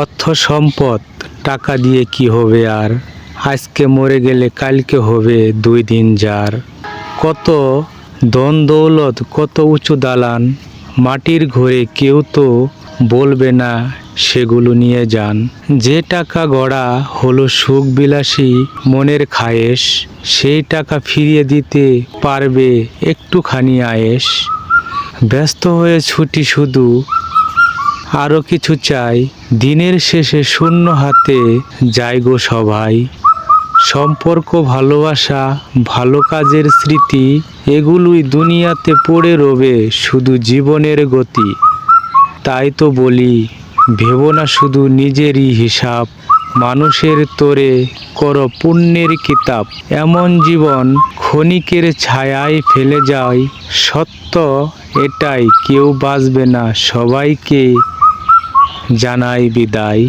অর্থ সম্পদ টাকা দিয়ে কি হবে আর, আজকে মরে গেলে কালকে হবে 2 দিন যার। কত ধন দৌলত, কত উঁচু দালান, মাটির ঘরে কেউ তো বলবে না সেগুলো নিয়ে যান। যে টাকা গড়া হলো সুখ বিলাসী মনের খায়েশ, সেই টাকা ফিরিয়ে দিতে পারবে একটুখানি আয়েশ। ব্যস্ত হয়ে ছুটি শুধু আরো কিছু চাই, দিনের শেষে শূন্য হাতে যাই গো সবাই। সম্পর্ক, ভালোবাসা, ভালো কাজের স্মৃতি, এগুলোই দুনিয়াতে পড়ে রবে শুধু জীবনের গতি। তাই তো বলি, ভেবো না শুধু নিজেরই হিসাব, মানুষের তোরে করো পুণ্যের কিতাব। এমন জীবন ক্ষণিকের ছায়ায় ফেলে যায়, সত্য এটাই কেউ বাঁচবে না, সবাইকে জানাই বিদায়।